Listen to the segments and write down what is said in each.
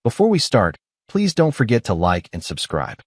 Before we start, please don't forget to like and subscribe.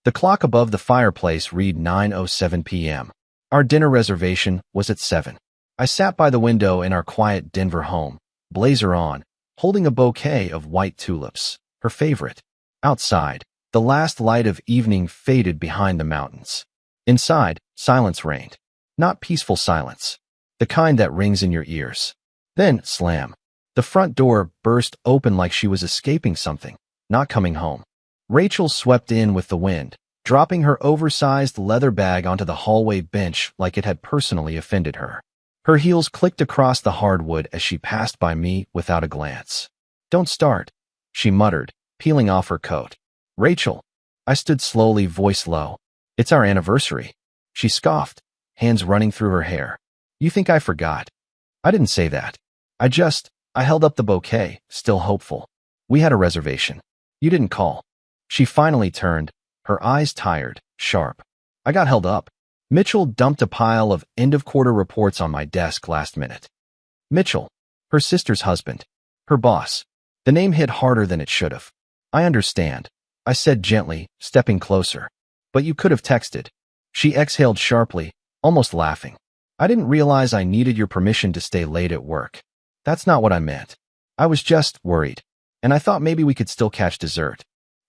The clock above the fireplace read 9:07 p.m. Our dinner reservation was at 7. I sat by the window in our quiet Denver home, blazer on, holding a bouquet of white tulips, her favorite. Outside, the last light of evening faded behind the mountains. Inside, silence reigned. Not peaceful silence, the kind that rings in your ears. Then, slam. The front door burst open like she was escaping something, not coming home. Rachel swept in with the wind, dropping her oversized leather bag onto the hallway bench like it had personally offended her. Her heels clicked across the hardwood as she passed by me without a glance. "Don't start," she muttered, peeling off her coat. "Rachel." I stood slowly, voice low. "It's our anniversary." She scoffed, hands running through her hair. "You think I forgot?" I didn't say that. I held up the bouquet, still hopeful. "We had a reservation. You didn't call." She finally turned, her eyes tired, sharp. I got held up. Mitchell dumped a pile of end-of-quarter reports on my desk last minute. Mitchell, her sister's husband, her boss. The name hit harder than it should have. "I understand," I said gently, stepping closer. "But you could have texted." She exhaled sharply, almost laughing. "I didn't realize I needed your permission to stay late at work. That's not what I meant. I was just worried, and I thought maybe we could still catch dessert."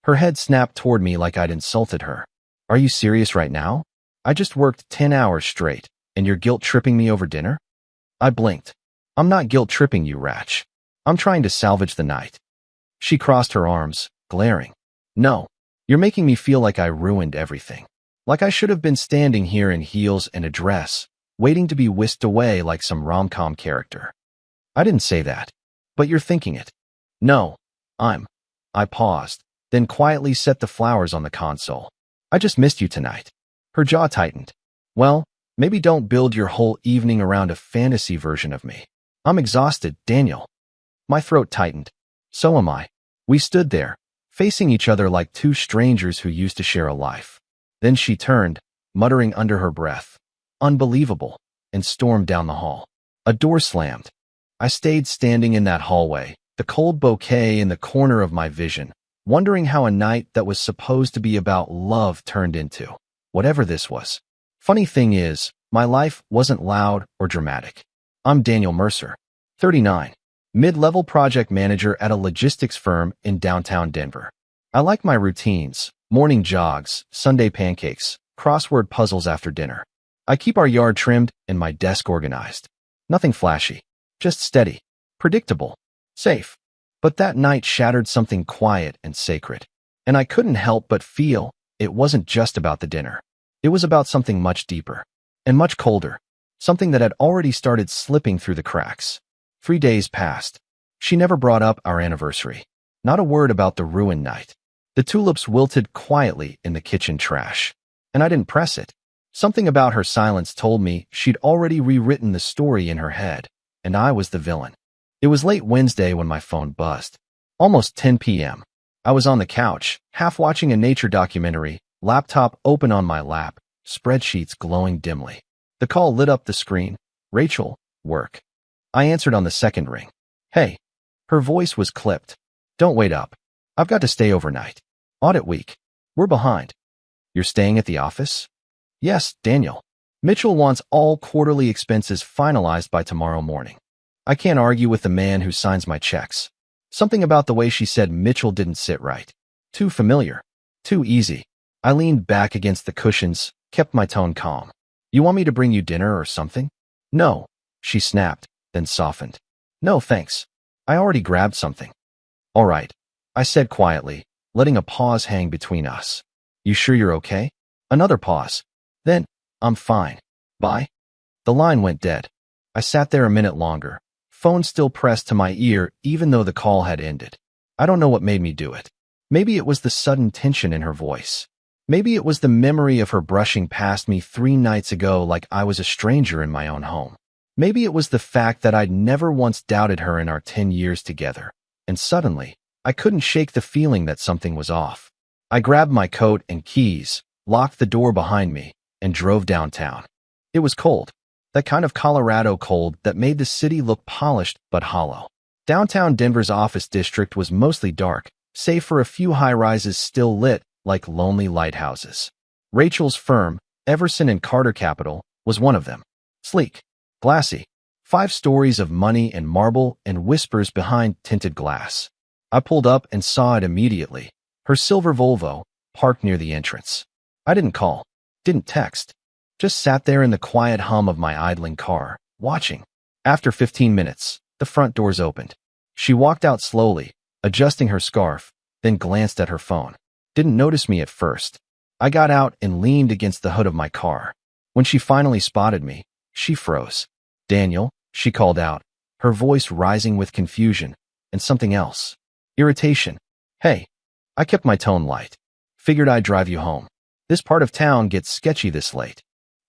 Her head snapped toward me like I'd insulted her. "Are you serious right now? I just worked 10 hours straight, and you're guilt-tripping me over dinner?" I blinked. "I'm not guilt-tripping you, Ratch. I'm trying to salvage the night." She crossed her arms, glaring. "No, you're making me feel like I ruined everything. Like I should have been standing here in heels and a dress, waiting to be whisked away like some rom-com character." "I didn't say that, but you're thinking it." "No, I paused, then quietly set the flowers on the console. "I just missed you tonight." Her jaw tightened. "Well, maybe don't build your whole evening around a fantasy version of me. I'm exhausted, Daniel." My throat tightened. "So am I." We stood there, facing each other like two strangers who used to share a life. Then she turned, muttering under her breath, "Unbelievable," and stormed down the hall. A door slammed. I stayed standing in that hallway, the cold bouquet in the corner of my vision, wondering how a night that was supposed to be about love turned into whatever this was. Funny thing is, my life wasn't loud or dramatic. I'm Daniel Mercer, 39, mid-level project manager at a logistics firm in downtown Denver. I like my routines, morning jogs, Sunday pancakes, crossword puzzles after dinner. I keep our yard trimmed and my desk organized. Nothing flashy, just steady, predictable, safe. But that night shattered something quiet and sacred, and I couldn't help but feel it wasn't just about the dinner. It was about something much deeper and much colder, something that had already started slipping through the cracks. 3 days passed. She never brought up our anniversary. Not a word about the ruined night. The tulips wilted quietly in the kitchen trash, and I didn't press it. Something about her silence told me she'd already rewritten the story in her head, and I was the villain. It was late Wednesday when my phone buzzed. Almost 10 p.m. I was on the couch, half watching a nature documentary, laptop open on my lap, spreadsheets glowing dimly. The call lit up the screen. "Rachel, work." I answered on the second ring. "Hey." Her voice was clipped. "Don't wait up. I've got to stay overnight. Audit week. We're behind." "You're staying at the office?" "Yes, Daniel. Mitchell wants all quarterly expenses finalized by tomorrow morning. I can't argue with the man who signs my checks." Something about the way she said Mitchell didn't sit right. Too familiar. Too easy. I leaned back against the cushions, kept my tone calm. "You want me to bring you dinner or something?" "No," she snapped, then softened. "No, thanks. I already grabbed something." "All right," I said quietly, letting a pause hang between us. "You sure you're okay?" Another pause. Then, "I'm fine. Bye." The line went dead. I sat there a minute longer, phone still pressed to my ear even though the call had ended. I don't know what made me do it. Maybe it was the sudden tension in her voice. Maybe it was the memory of her brushing past me 3 nights ago like I was a stranger in my own home. Maybe it was the fact that I'd never once doubted her in our 10 years together. And suddenly, I couldn't shake the feeling that something was off. I grabbed my coat and keys, locked the door behind me, and drove downtown. It was cold. That kind of Colorado cold that made the city look polished but hollow. Downtown Denver's office district was mostly dark, save for a few high-rises still lit like lonely lighthouses. Rachel's firm, Everson and Carter Capital, was one of them. Sleek, glassy, 5 stories of money and marble and whispers behind tinted glass. I pulled up and saw it immediately. Her silver Volvo, parked near the entrance. I didn't call, didn't text. Just sat there in the quiet hum of my idling car, watching. After 15 minutes, the front doors opened. She walked out slowly, adjusting her scarf, then glanced at her phone. Didn't notice me at first. I got out and leaned against the hood of my car. When she finally spotted me, she froze. "Daniel," she called out, her voice rising with confusion and something else. Irritation. "Hey." I kept my tone light. "Figured I'd drive you home. This part of town gets sketchy this late."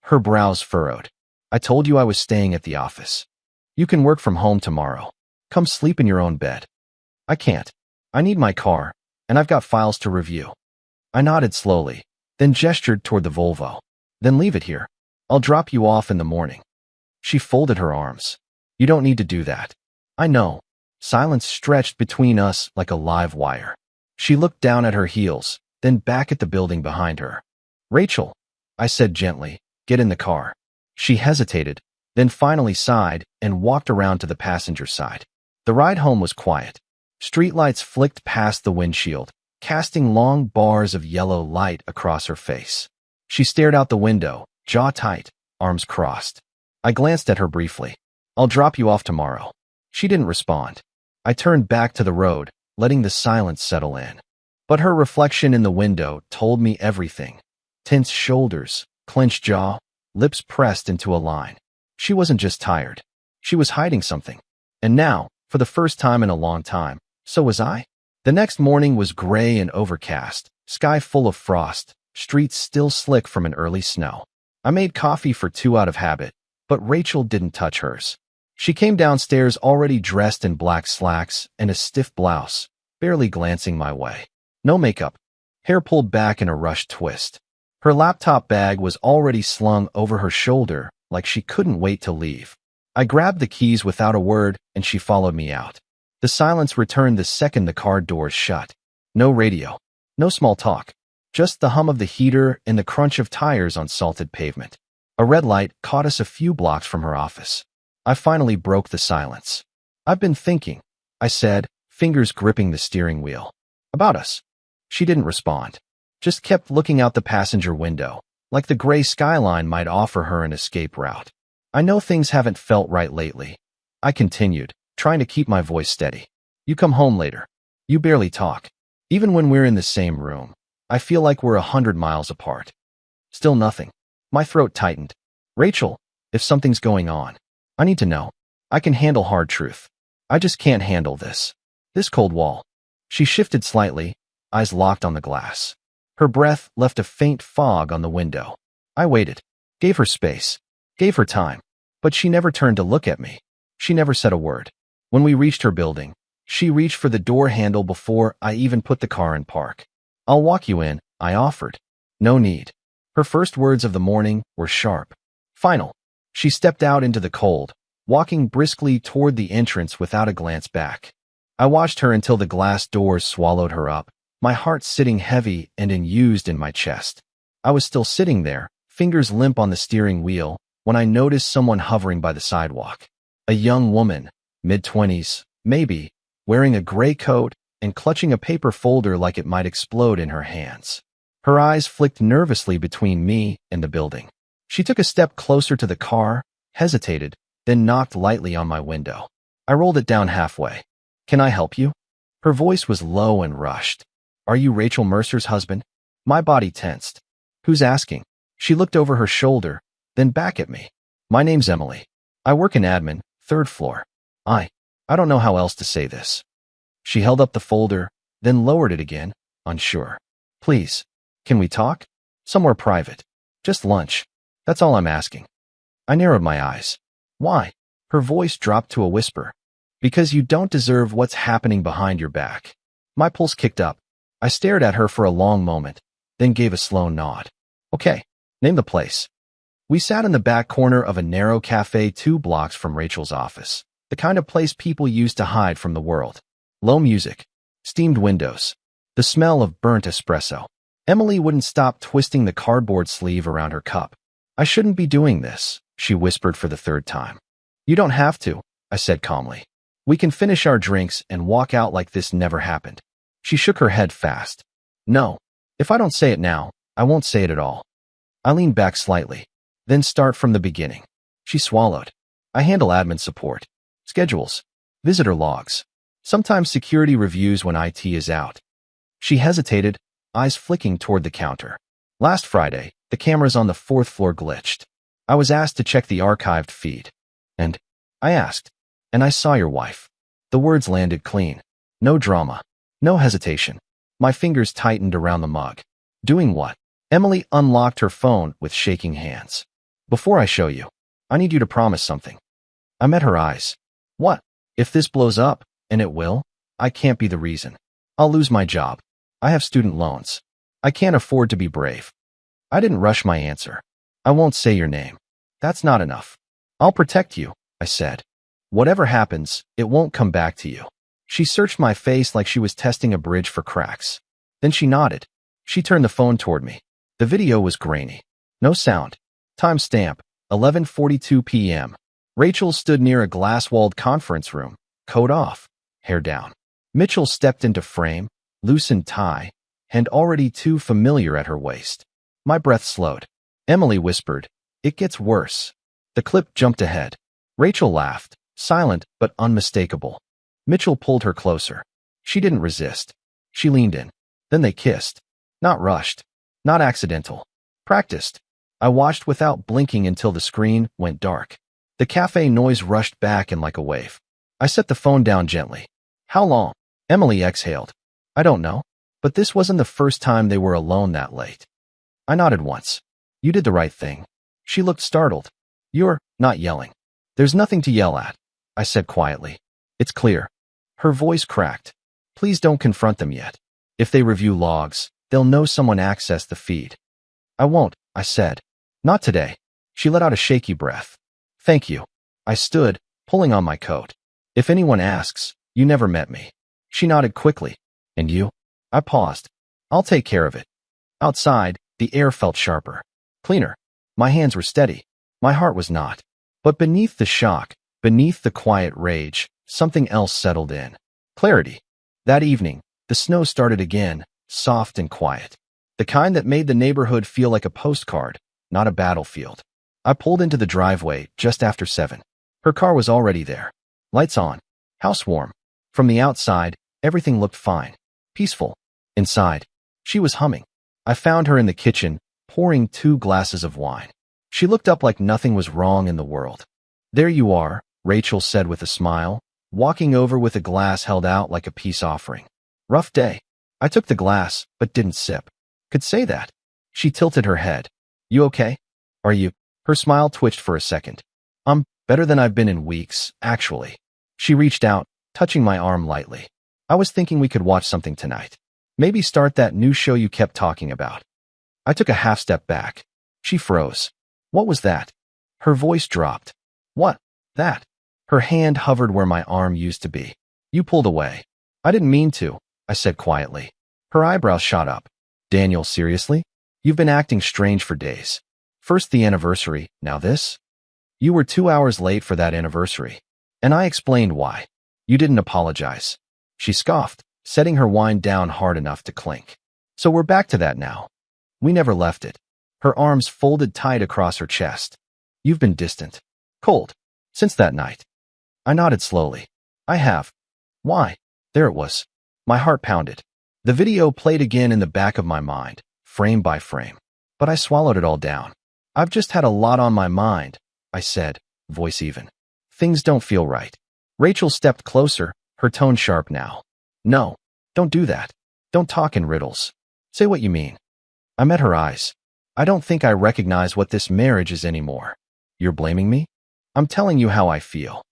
Her brows furrowed. "I told you I was staying at the office. You can work from home tomorrow. Come sleep in your own bed." "I can't. I need my car, and I've got files to review." I nodded slowly, then gestured toward the Volvo. "Then leave it here. I'll drop you off in the morning." She folded her arms. "You don't need to do that." "I know." Silence stretched between us like a live wire. She looked down at her heels, then back at the building behind her. "Rachel," I said gently, "get in the car." She hesitated, then finally sighed and walked around to the passenger side. The ride home was quiet. Streetlights flicked past the windshield, casting long bars of yellow light across her face. She stared out the window, jaw tight, arms crossed. I glanced at her briefly. "I'll drop you off tomorrow." She didn't respond. I turned back to the road, letting the silence settle in. But her reflection in the window told me everything. Tense shoulders, clenched jaw, lips pressed into a line. She wasn't just tired. She was hiding something. And now, for the first time in a long time, so was I. The next morning was gray and overcast, sky full of frost, streets still slick from an early snow. I made coffee for 2 out of habit, but Rachel didn't touch hers. She came downstairs already dressed in black slacks and a stiff blouse, barely glancing my way. No makeup, hair pulled back in a rushed twist. Her laptop bag was already slung over her shoulder like she couldn't wait to leave. I grabbed the keys without a word and she followed me out. The silence returned the second the car doors shut. No radio, no small talk, just the hum of the heater and the crunch of tires on salted pavement. A red light caught us a few blocks from her office. I finally broke the silence. "I've been thinking," I said, fingers gripping the steering wheel. "About us." She didn't respond, just kept looking out the passenger window, like the gray skyline might offer her an escape route. "I know things haven't felt right lately," I continued, trying to keep my voice steady. "You come home later. You barely talk. Even when we're in the same room, I feel like we're 100 miles apart." Still nothing. My throat tightened. "Rachel, if something's going on, I need to know. I can handle hard truth. I just can't handle this. This cold wall." She shifted slightly, eyes locked on the glass. Her breath left a faint fog on the window. I waited, gave her space, gave her time, but she never turned to look at me. She never said a word. When we reached her building, she reached for the door handle before I even put the car in park. "I'll walk you in," I offered. "No need." Her first words of the morning were sharp. Final. She stepped out into the cold, walking briskly toward the entrance without a glance back. I watched her until the glass doors swallowed her up, my heart sitting heavy and unused in my chest. I was still sitting there, fingers limp on the steering wheel, when I noticed someone hovering by the sidewalk. A young woman, mid-20s, maybe, wearing a gray coat and clutching a paper folder like it might explode in her hands. Her eyes flicked nervously between me and the building. She took a step closer to the car, hesitated, then knocked lightly on my window. I rolled it down halfway. "Can I help you?" Her voice was low and rushed. "Are you Rachel Mercer's husband?" My body tensed. "Who's asking?" She looked over her shoulder, then back at me. "My name's Emily. I work in admin, 3rd floor. I don't know how else to say this." She held up the folder, then lowered it again, unsure. "Please, can we talk? Somewhere private. Just lunch. That's all I'm asking." I narrowed my eyes. "Why?" Her voice dropped to a whisper. "Because you don't deserve what's happening behind your back." My pulse kicked up. I stared at her for a long moment, then gave a slow nod. "Okay, name the place." We sat in the back corner of a narrow cafe 2 blocks from Rachel's office. The kind of place people use to hide from the world. Low music. Steamed windows. The smell of burnt espresso. Emily wouldn't stop twisting the cardboard sleeve around her cup. I shouldn't be doing this, she whispered for the third time. You don't have to, I said calmly. We can finish our drinks and walk out like this never happened. She shook her head fast. No. If I don't say it now, I won't say it at all. I leaned back slightly. Then start from the beginning. She swallowed. I handle admin support. Schedules. Visitor logs. Sometimes security reviews when IT is out. She hesitated, eyes flicking toward the counter. Last Friday, the cameras on the 4th floor glitched. I was asked to check the archived feed. And I asked. And I saw your wife. The words landed clean. No drama. No hesitation. My fingers tightened around the mug. Doing what? Emily unlocked her phone with shaking hands. Before I show you, I need you to promise something. I met her eyes. What? If this blows up, and it will, I can't be the reason. I'll lose my job. I have student loans. I can't afford to be brave. I didn't rush my answer. I won't say your name. That's not enough. I'll protect you, I said. Whatever happens, it won't come back to you. She searched my face like she was testing a bridge for cracks. Then she nodded. She turned the phone toward me. The video was grainy. No sound. Timestamp, 11:42 p.m. Rachel stood near a glass-walled conference room, coat off, hair down. Mitchell stepped into frame, loosened tie, hand already too familiar at her waist. My breath slowed. Emily whispered, "It gets worse." The clip jumped ahead. Rachel laughed, silent but unmistakable. Mitchell pulled her closer. She didn't resist. She leaned in. Then they kissed. Not rushed. Not accidental. Practiced. I watched without blinking until the screen went dark. The cafe noise rushed back in like a wave. I set the phone down gently. How long? Emily exhaled. I don't know. But this wasn't the first time they were alone that late. I nodded once. You did the right thing. She looked startled. You're not yelling. There's nothing to yell at, I said quietly. It's clear. Her voice cracked. Please don't confront them yet. If they review logs, they'll know someone accessed the feed. I won't, I said. Not today. She let out a shaky breath. Thank you. I stood, pulling on my coat. If anyone asks, you never met me. She nodded quickly. And you? I paused. I'll take care of it. Outside, the air felt sharper. Cleaner. My hands were steady. My heart was not. But beneath the shock, beneath the quiet rage, something else settled in. Clarity. That evening, the snow started again, soft and quiet. The kind that made the neighborhood feel like a postcard, not a battlefield. I pulled into the driveway just after 7. Her car was already there. Lights on. House warm. From the outside, everything looked fine. Peaceful. Inside, she was humming. I found her in the kitchen, pouring 2 glasses of wine. She looked up like nothing was wrong in the world. There you are, Rachel said with a smile, walking over with a glass held out like a peace offering. Rough day. I took the glass, but didn't sip. Could say that. She tilted her head. You okay? Are you? Her smile twitched for a second. Better than I've been in weeks, actually. She reached out, touching my arm lightly. I was thinking we could watch something tonight. Maybe start that new show you kept talking about. I took a half step back. She froze. What was that? Her voice dropped. What? That? Her hand hovered where my arm used to be. You pulled away. I didn't mean to, I said quietly. Her eyebrows shot up. Daniel, seriously? You've been acting strange for days. First the anniversary, now this? You were 2 hours late for that anniversary. And I explained why. You didn't apologize. She scoffed, setting her wine down hard enough to clink. So we're back to that now. We never left it. Her arms folded tight across her chest. You've been distant. Cold. Since that night. I nodded slowly. I have. Why? There it was. My heart pounded. The video played again in the back of my mind, frame by frame. But I swallowed it all down. I've just had a lot on my mind, I said, voice even. Things don't feel right. Rachel stepped closer, her tone sharp now. No, don't do that. Don't talk in riddles. Say what you mean. I met her eyes. I don't think I recognize what this marriage is anymore. You're blaming me? I'm telling you how I feel.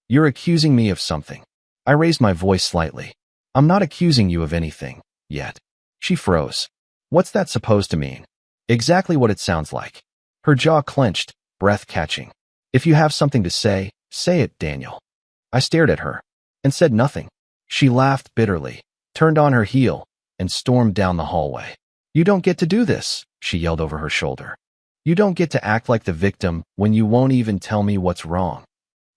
You're accusing me of something. I raised my voice slightly. I'm not accusing you of anything, yet. She froze. What's that supposed to mean? Exactly what it sounds like. Her jaw clenched, breath catching. If you have something to say it, Daniel. I stared at her and said nothing. She laughed bitterly, turned on her heel, and stormed down the hallway. "You don't get to do this," she yelled over her shoulder. "You don't get to act like the victim when you won't even tell me what's wrong."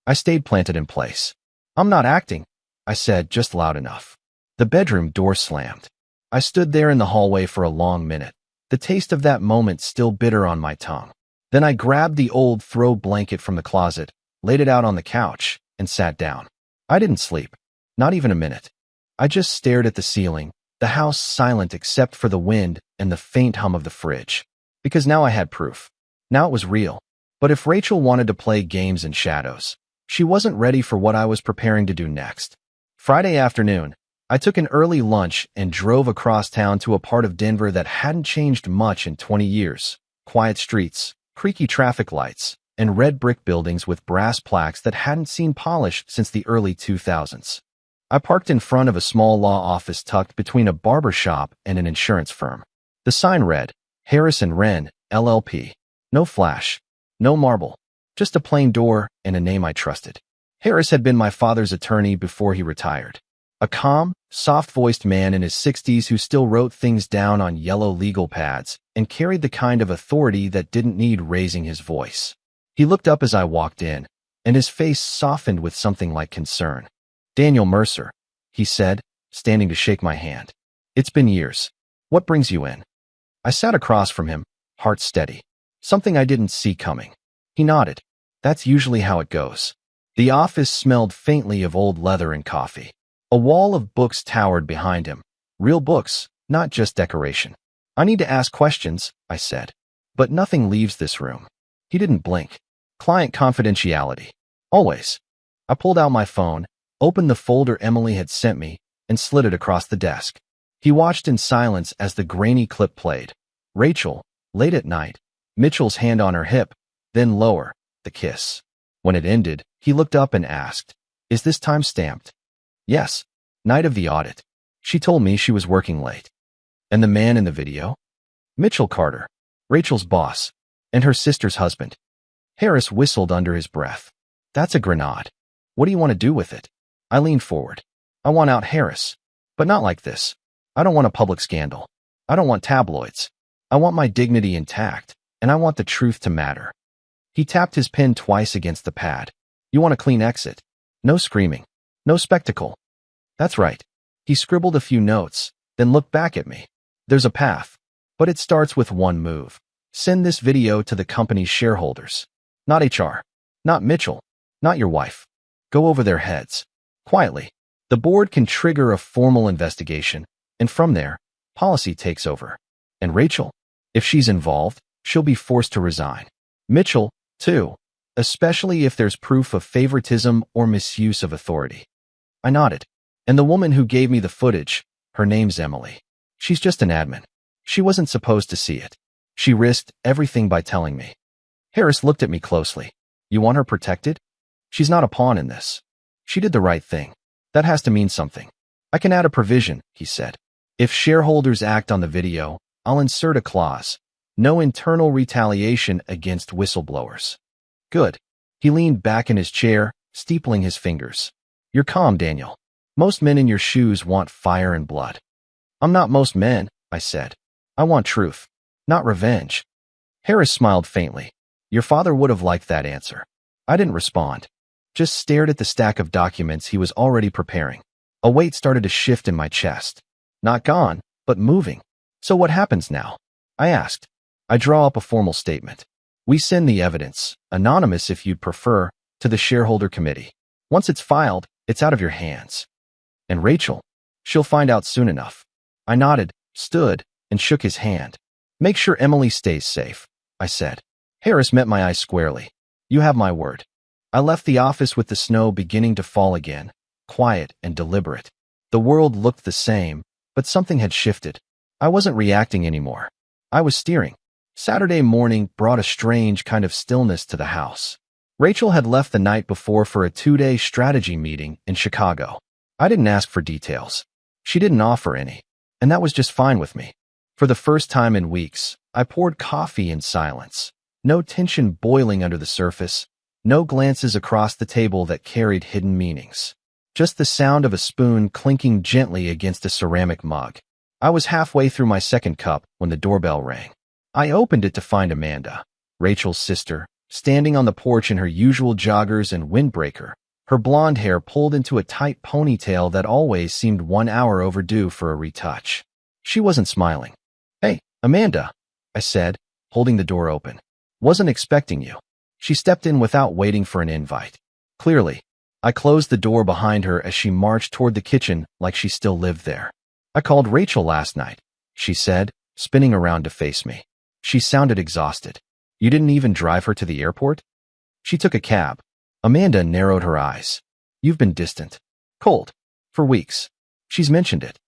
I stayed planted in place. "I'm not acting," I said just loud enough. The bedroom door slammed. I stood there in the hallway for a long minute, the taste of that moment still bitter on my tongue. Then I grabbed the old throw blanket from the closet, laid it out on the couch, and sat down. I didn't sleep. Not even a minute. I just stared at the ceiling, the house silent except for the wind and the faint hum of the fridge. Because now I had proof. Now it was real. But if Rachel wanted to play games in shadows, she wasn't ready for what I was preparing to do next. Friday afternoon, I took an early lunch and drove across town to a part of Denver that hadn't changed much in 20 years. Quiet streets, creaky traffic lights, and red brick buildings with brass plaques that hadn't seen polish since the early 2000s. I parked in front of a small law office tucked between a barber shop and an insurance firm. The sign read, Harris & Wren, LLP. No flash, no marble, just a plain door and a name I trusted. Harris had been my father's attorney before he retired. A calm, soft-voiced man in his 60s who still wrote things down on yellow legal pads and carried the kind of authority that didn't need raising his voice. He looked up as I walked in, and his face softened with something like concern. "Daniel Mercer," he said, standing to shake my hand. "It's been years. What brings you in?" I sat across from him, heart steady. Something I didn't see coming. He nodded. That's usually how it goes. The office smelled faintly of old leather and coffee. A wall of books towered behind him. Real books, not just decoration. "I need to ask questions," I said. "But nothing leaves this room." He didn't blink. "Client confidentiality. Always." I pulled out my phone, opened the folder Emily had sent me, and slid it across the desk. He watched in silence as the grainy clip played. Rachel, late at night, Mitchell's hand on her hip, then lower, the kiss. When it ended, he looked up and asked, "Is this time stamped?" "Yes. Night of the audit." She told me she was working late. "And the man in the video?" "Mitchell Carter, Rachel's boss, and her sister's husband." Harris whistled under his breath. "That's a grenade. What do you want to do with it?" I leaned forward. "I want out Harris. But not like this. I don't want a public scandal. I don't want tabloids. I want my dignity intact, and I want the truth to matter." He tapped his pen twice against the pad. "You want a clean exit. No screaming. No spectacle." "That's right." He scribbled a few notes, then looked back at me. "There's a path, but it starts with one move. Send this video to the company's shareholders. Not HR. Not Mitchell. Not your wife. Go over their heads. Quietly. The board can trigger a formal investigation, and from there, policy takes over. And Rachel, if she's involved, she'll be forced to resign. Mitchell, too, especially if there's proof of favoritism or misuse of authority." I nodded. "And the woman who gave me the footage, her name's Emily. She's just an admin. She wasn't supposed to see it. She risked everything by telling me." Harris looked at me closely. "You want her protected? She's not a pawn in this. She did the right thing. That has to mean something." "I can add a provision," he said. "If shareholders act on the video, I'll insert a clause. No internal retaliation against whistleblowers." "Good." He leaned back in his chair, steepling his fingers. "You're calm, Daniel. Most men in your shoes want fire and blood." "I'm not most men," I said. "I want truth, not revenge." Harris smiled faintly. "Your father would have liked that answer." I didn't respond, just stared at the stack of documents he was already preparing. A weight started to shift in my chest. Not gone, but moving. "So what happens now?" I asked. "I draw up a formal statement. We send the evidence, anonymous if you'd prefer, to the shareholder committee. Once it's filed, it's out of your hands. And Rachel, she'll find out soon enough." I nodded, stood, and shook his hand. "Make sure Emily stays safe," I said. Harris met my eyes squarely. "You have my word." I left the office with the snow beginning to fall again, quiet and deliberate. The world looked the same, but something had shifted. I wasn't reacting anymore. I was steering. Saturday morning brought a strange kind of stillness to the house. Rachel had left the night before for a 2-day strategy meeting in Chicago. I didn't ask for details. She didn't offer any, and that was just fine with me. For the first time in weeks, I poured coffee in silence. No tension boiling under the surface, No glances across the table that carried hidden meanings. Just the sound of a spoon clinking gently against a ceramic mug. I was halfway through my second cup when the doorbell rang. I opened it to find Amanda, Rachel's sister, standing on the porch in her usual joggers and windbreaker, her blonde hair pulled into a tight ponytail that always seemed 1 hour overdue for a retouch. She wasn't smiling. "Hey, Amanda," I said, holding the door open. "Wasn't expecting you." She stepped in without waiting for an invite. Clearly, I closed the door behind her as she marched toward the kitchen like she still lived there. "I called Rachel last night," she said, spinning around to face me. She sounded exhausted. "You didn't even drive her to the airport?" "She took a cab." Amanda narrowed her eyes. "You've been distant. Cold. For weeks." She's mentioned it.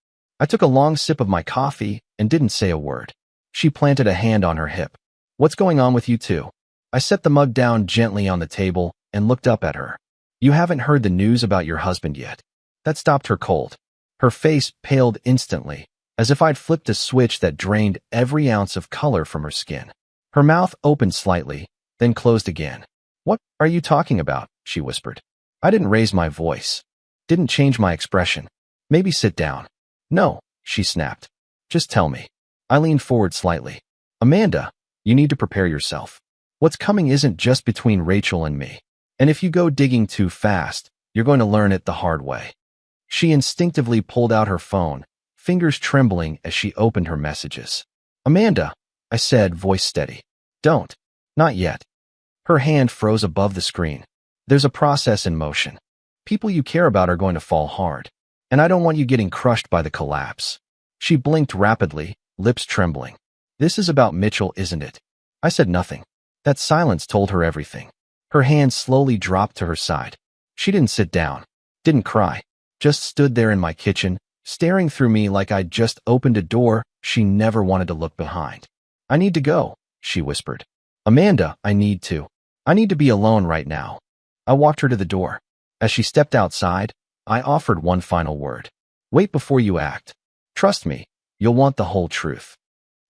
I took a long sip of my coffee and didn't say a word. She planted a hand on her hip. "What's going on with you two?" I set the mug down gently on the table and looked up at her. "You haven't heard the news about your husband yet." That stopped her cold. Her face paled instantly, as if I'd flipped a switch that drained every ounce of color from her skin. Her mouth opened slightly, then closed again. "What are you talking about?" she whispered. I didn't raise my voice. Didn't change my expression. "Maybe sit down." "No," she snapped. "Just tell me." I leaned forward slightly. "Amanda, you need to prepare yourself. What's coming isn't just between Rachel and me. And if you go digging too fast, you're going to learn it the hard way." She instinctively pulled out her phone, fingers trembling as she opened her messages. "Amanda," I said, voice steady. "Don't. Not yet." Her hand froze above the screen. "There's a process in motion. People you care about are going to fall hard. And I don't want you getting crushed by the collapse." She blinked rapidly, lips trembling. "This is about Mitchell, isn't it?" I said nothing. That silence told her everything. Her hand slowly dropped to her side. She didn't sit down, didn't cry, just stood there in my kitchen, staring through me like I'd just opened a door she never wanted to look behind. "I need to go," she whispered. "Amanda, I need to be alone right now." I walked her to the door. As she stepped outside, I offered one final word. "Wait before you act. Trust me, you'll want the whole truth."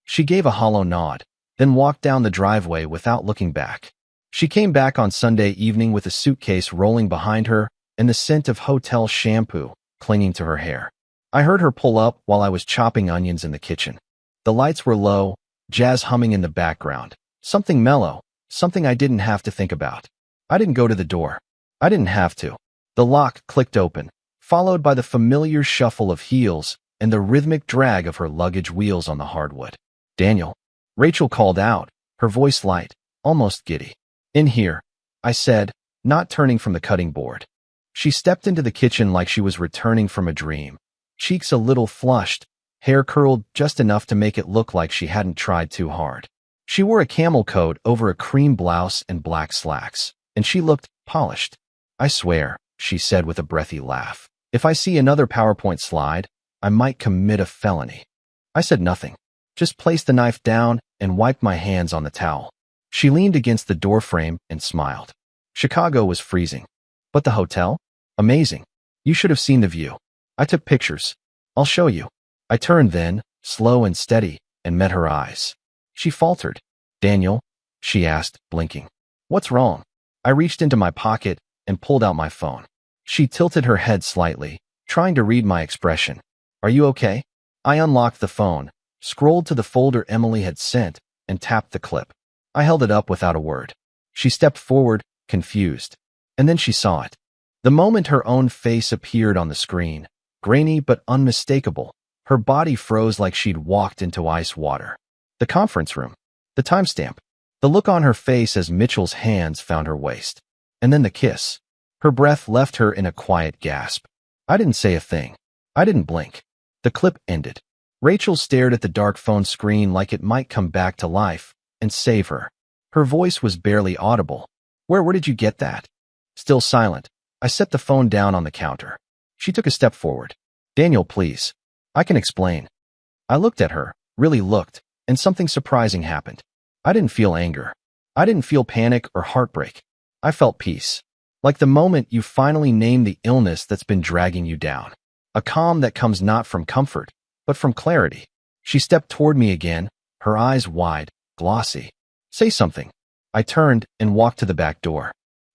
She gave a hollow nod, then walked down the driveway without looking back. She came back on Sunday evening with a suitcase rolling behind her and the scent of hotel shampoo clinging to her hair. I heard her pull up while I was chopping onions in the kitchen. The lights were low, jazz humming in the background. Something mellow, something I didn't have to think about. I didn't go to the door. I didn't have to. The lock clicked open, followed by the familiar shuffle of heels and the rhythmic drag of her luggage wheels on the hardwood. "Daniel," Rachel called out, her voice light, almost giddy. "In here," I said, not turning from the cutting board. She stepped into the kitchen like she was returning from a dream, cheeks a little flushed, hair curled just enough to make it look like she hadn't tried too hard. She wore a camel coat over a cream blouse and black slacks, and she looked polished. "I swear," she said with a breathy laugh, "if I see another PowerPoint slide, I might commit a felony." I said nothing, just placed the knife down and wiped my hands on the towel. She leaned against the doorframe and smiled. "Chicago was freezing. But the hotel? Amazing. You should have seen the view. I took pictures. I'll show you." I turned then, slow and steady, and met her eyes. She faltered. "Daniel?" she asked, blinking. "What's wrong?" I reached into my pocket and pulled out my phone. She tilted her head slightly, trying to read my expression. "Are you okay?" I unlocked the phone, scrolled to the folder Emily had sent, and tapped the clip. I held it up without a word. She stepped forward, confused. And then she saw it. The moment her own face appeared on the screen, grainy but unmistakable, her body froze like she'd walked into ice water. The conference room. The timestamp. The look on her face as Mitchell's hands found her waist. And then the kiss. Her breath left her in a quiet gasp. I didn't say a thing. I didn't blink. The clip ended. Rachel stared at the dark phone screen like it might come back to life and save her. Her voice was barely audible. Where did you get that?" Still silent, I set the phone down on the counter. She took a step forward. "Daniel, please. I can explain." I looked at her, really looked, and something surprising happened. I didn't feel anger. I didn't feel panic or heartbreak. I felt peace. Like the moment you finally name the illness that's been dragging you down. A calm that comes not from comfort, but from clarity. She stepped toward me again, her eyes wide, glossy. "Say something." I turned and walked to the back door.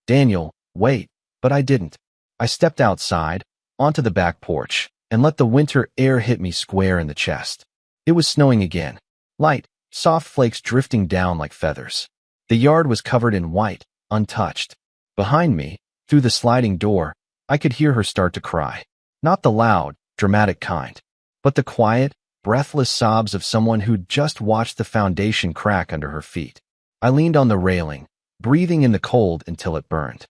Daniel, wait, but I didn't. I stepped outside, onto the back porch, and let the winter air hit me square in the chest. It was snowing again. Light, soft flakes drifting down like feathers. The yard was covered in white, untouched. Behind me, through the sliding door, I could hear her start to cry. Not the loud, dramatic kind, but the quiet, breathless sobs of someone who'd just watched the foundation crack under her feet. I leaned on the railing, breathing in the cold until it burned.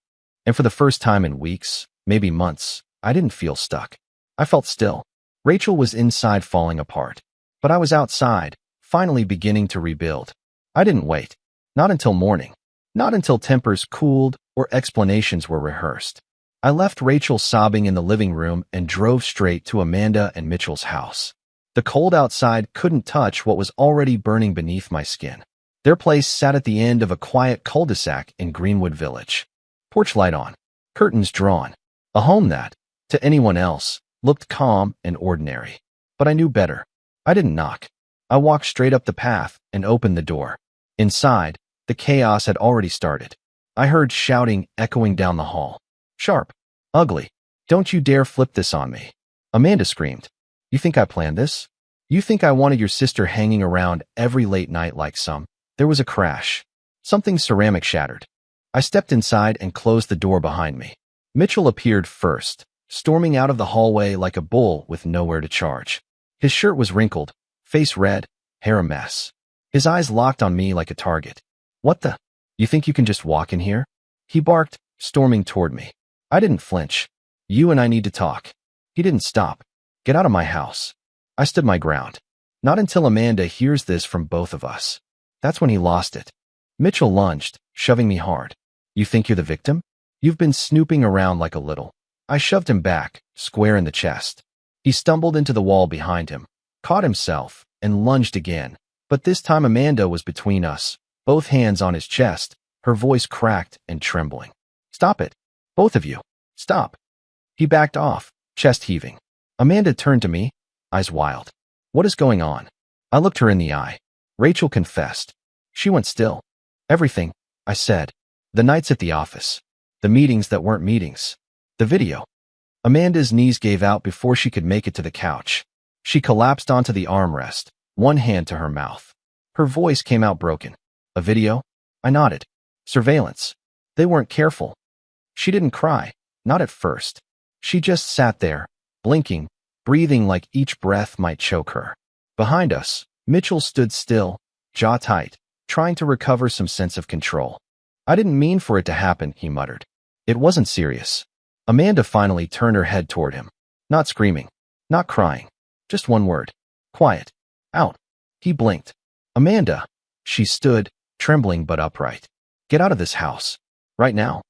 And for the first time in weeks, maybe months, I didn't feel stuck. I felt still. Rachel was inside falling apart, but I was outside, finally beginning to rebuild. I didn't wait. Not until morning. Not until tempers cooled or explanations were rehearsed. I left Rachel sobbing in the living room and drove straight to Amanda and Mitchell's house. The cold outside couldn't touch what was already burning beneath my skin. Their place sat at the end of a quiet cul-de-sac in Greenwood Village. Porch light on, curtains drawn. A home that, to anyone else, looked calm and ordinary. But I knew better. I didn't knock. I walked straight up the path and opened the door. Inside, the chaos had already started. I heard shouting echoing down the hall. Sharp. Ugly. Don't you dare flip this on me. Amanda screamed. You think I planned this? You think I wanted your sister hanging around every late night like some? There was a crash. Something ceramic shattered. I stepped inside and closed the door behind me. Mitchell appeared first, storming out of the hallway like a bull with nowhere to charge. His shirt was wrinkled, face red, hair a mess. His eyes locked on me like a target. What the? You think you can just walk in here? He barked, storming toward me. I didn't flinch. You and I need to talk. He didn't stop. Get out of my house. I stood my ground. Not until Amanda hears this from both of us. That's when he lost it. Mitchell lunged, shoving me hard. You think you're the victim? You've been snooping around like a little. I shoved him back, square in the chest. He stumbled into the wall behind him, caught himself, and lunged again. But this time Amanda was between us, both hands on his chest, her voice cracked and trembling. Stop it. Both of you. Stop. He backed off, chest heaving. Amanda turned to me, eyes wild. What is going on? I looked her in the eye. Rachel confessed. She went still. Everything, I said. The nights at the office. The meetings that weren't meetings. The video. Amanda's knees gave out before she could make it to the couch. She collapsed onto the armrest, one hand to her mouth. Her voice came out broken. A video? I nodded. Surveillance. They weren't careful. She didn't cry, not at first. She just sat there, blinking, breathing like each breath might choke her. Behind us, Mitchell stood still, jaw tight, trying to recover some sense of control. I didn't mean for it to happen, he muttered. It wasn't serious. Amanda finally turned her head toward him. Not screaming, not crying, just one word. Quiet. Out. He blinked. Amanda. She stood, trembling but upright. Get out of this house. Right now.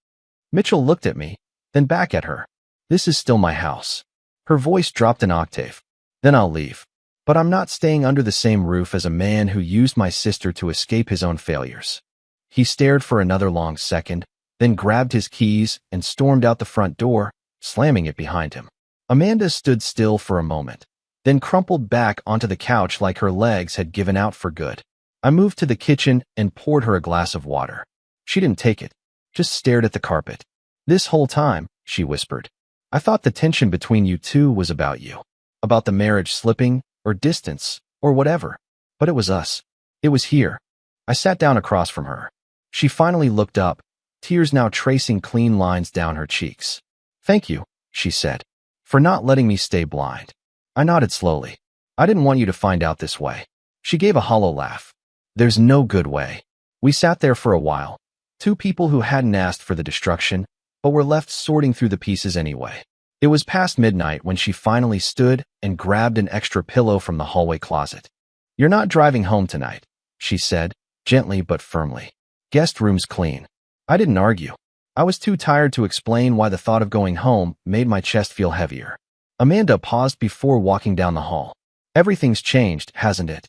Mitchell looked at me, then back at her. This is still my house. Her voice dropped an octave. Then I'll leave. But I'm not staying under the same roof as a man who used my sister to escape his own failures. He stared for another long second, then grabbed his keys and stormed out the front door, slamming it behind him. Amanda stood still for a moment, then crumpled back onto the couch like her legs had given out for good. I moved to the kitchen and poured her a glass of water. She didn't take it, just stared at the carpet. This whole time, she whispered, I thought the tension between you two was about you, about the marriage slipping, or distance, or whatever. But it was us. It was here. I sat down across from her. She finally looked up, tears now tracing clean lines down her cheeks. Thank you, she said, for not letting me stay blind. I nodded slowly. I didn't want you to find out this way. She gave a hollow laugh. There's no good way. We sat there for a while, two people who hadn't asked for the destruction, but were left sorting through the pieces anyway. It was past midnight when she finally stood and grabbed an extra pillow from the hallway closet. You're not driving home tonight, she said, gently but firmly. Guest room's clean. I didn't argue. I was too tired to explain why the thought of going home made my chest feel heavier. Amanda paused before walking down the hall. Everything's changed, hasn't it?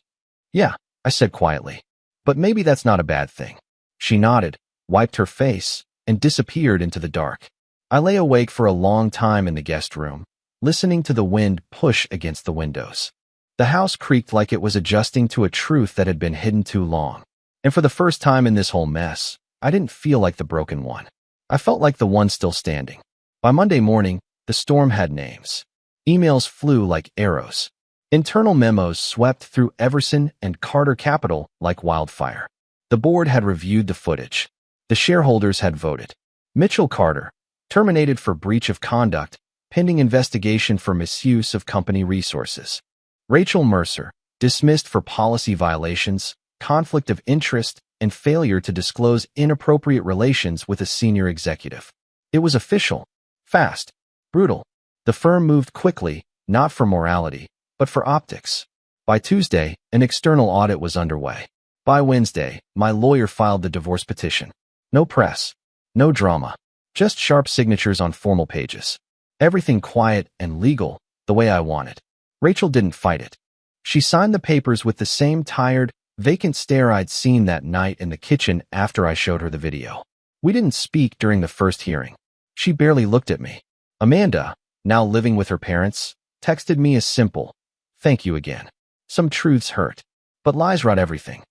Yeah, I said quietly. But maybe that's not a bad thing. She nodded, wiped her face, and disappeared into the dark. I lay awake for a long time in the guest room, listening to the wind push against the windows. The house creaked like it was adjusting to a truth that had been hidden too long. And for the first time in this whole mess, I didn't feel like the broken one. I felt like the one still standing. By Monday morning, the storm had names. Emails flew like arrows. Internal memos swept through Everson and Carter Capital like wildfire. The board had reviewed the footage. The shareholders had voted. Mitchell Carter, terminated for breach of conduct, pending investigation for misuse of company resources. Rachel Mercer, dismissed for policy violations, conflict of interest, and failure to disclose inappropriate relations with a senior executive. It was official, fast, brutal. The firm moved quickly, not for morality, but for optics. By Tuesday, an external audit was underway. By Wednesday, my lawyer filed the divorce petition. No press, no drama, just sharp signatures on formal pages. Everything quiet and legal, the way I wanted. Rachel didn't fight it. She signed the papers with the same tired, vacant stare I'd seen that night in the kitchen after I showed her the video. We didn't speak during the first hearing. She barely looked at me. Amanda, now living with her parents, texted me a simple, "Thank you again." Some truths hurt, but lies rot everything.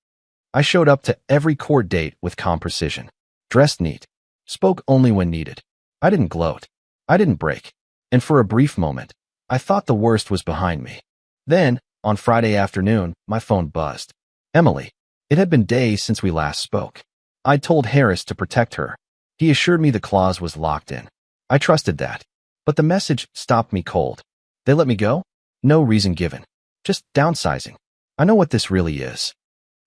I showed up to every court date with calm precision. Dressed neat. Spoke only when needed. I didn't gloat. I didn't break. And for a brief moment, I thought the worst was behind me. Then, on Friday afternoon, my phone buzzed. Emily. It had been days since we last spoke. I'd told Harris to protect her. He assured me the clause was locked in. I trusted that. But the message stopped me cold. They let me go? No reason given. Just downsizing. I know what this really is.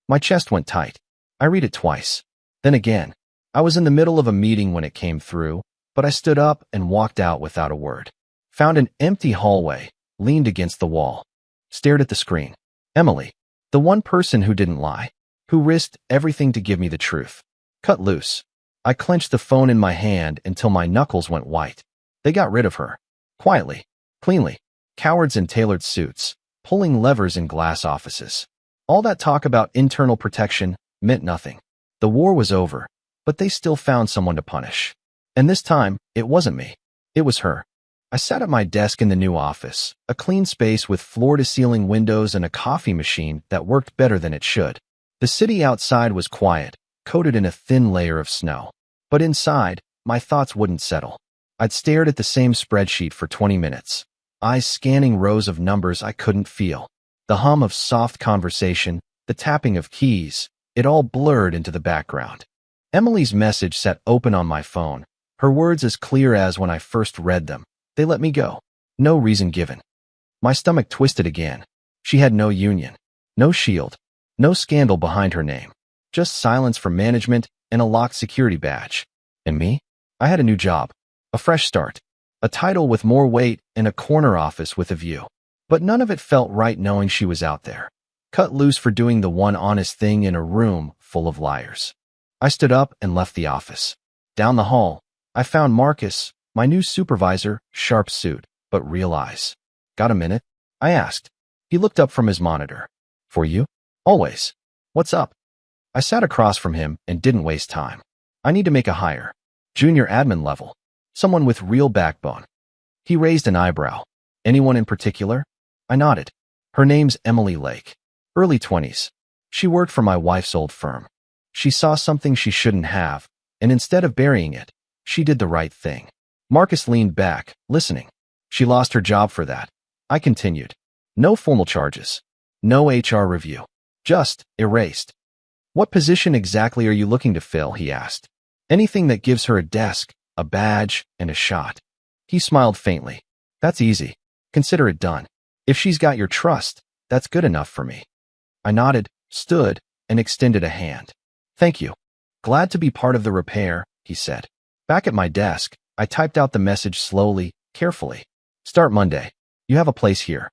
My chest went tight. I read it twice. Then again. I was in the middle of a meeting when it came through, but I stood up and walked out without a word. Found an empty hallway, leaned against the wall. Stared at the screen. Emily. The one person who didn't lie. Who risked everything to give me the truth. Cut loose. I clenched the phone in my hand until my knuckles went white. They got rid of her. Quietly. Cleanly. Cowards in tailored suits. Pulling levers in glass offices. All that talk about internal protection meant nothing. The war was over, but they still found someone to punish. And this time, it wasn't me. It was her. I sat at my desk in the new office, a clean space with floor-to-ceiling windows and a coffee machine that worked better than it should. The city outside was quiet, coated in a thin layer of snow. But inside, my thoughts wouldn't settle. I'd stared at the same spreadsheet for 20 minutes, eyes scanning rows of numbers I couldn't feel. The hum of soft conversation, the tapping of keys, it all blurred into the background. Emily's message sat open on my phone, her words as clear as when I first read them. They let me go. No reason given. My stomach twisted again. She had no union, no shield, no scandal behind her name. Just silence from management and a locked security badge. And me? I had a new job. A fresh start. A title with more weight and a corner office with a view. But none of it felt right knowing she was out there. Cut loose for doing the one honest thing in a room full of liars. I stood up and left the office. Down the hall, I found Marcus, my new supervisor, sharp suit, but real eyes. Got a minute? I asked. He looked up from his monitor. For you? Always. What's up? I sat across from him and didn't waste time. I need to make a hire. Junior admin level. Someone with real backbone. He raised an eyebrow. Anyone in particular? I nodded. Her name's Emily Lake. Early 20s. She worked for my wife's old firm. She saw something she shouldn't have, and instead of burying it, she did the right thing. Marcus leaned back, listening. She lost her job for that. I continued. No formal charges. No HR review. Just erased. What position exactly are you looking to fill? He asked. Anything that gives her a desk, a badge, and a shot. He smiled faintly. That's easy. Consider it done. If she's got your trust, that's good enough for me. I nodded, stood, and extended a hand. Thank you. Glad to be part of the repair, he said. Back at my desk, I typed out the message slowly, carefully. Start Monday. You have a place here.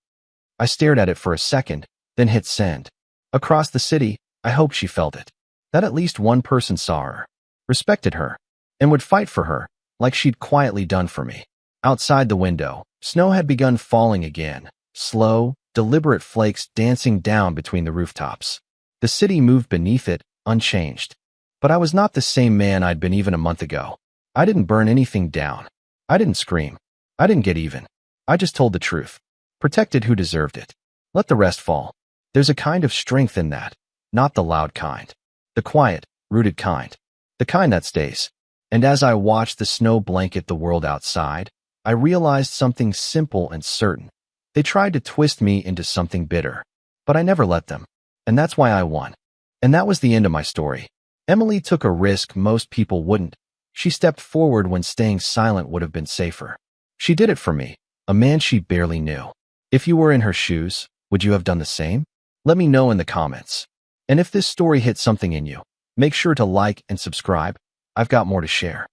I stared at it for a second, then hit send. Across the city, I hoped she felt it. That at least one person saw her, respected her, and would fight for her, like she'd quietly done for me. Outside the window, snow had begun falling again, slow, deliberate flakes dancing down between the rooftops. The city moved beneath it, unchanged. But I was not the same man I'd been even a month ago. I didn't burn anything down. I didn't scream. I didn't get even. I just told the truth. Protected who deserved it. Let the rest fall. There's a kind of strength in that. Not the loud kind. The quiet, rooted kind. The kind that stays. And as I watched the snow blanket the world outside, I realized something simple and certain. They tried to twist me into something bitter, but I never let them. And that's why I won. And that was the end of my story. Emily took a risk most people wouldn't. She stepped forward when staying silent would have been safer. She did it for me, a man she barely knew. If you were in her shoes, would you have done the same? Let me know in the comments. And if this story hit something in you, make sure to like and subscribe. I've got more to share.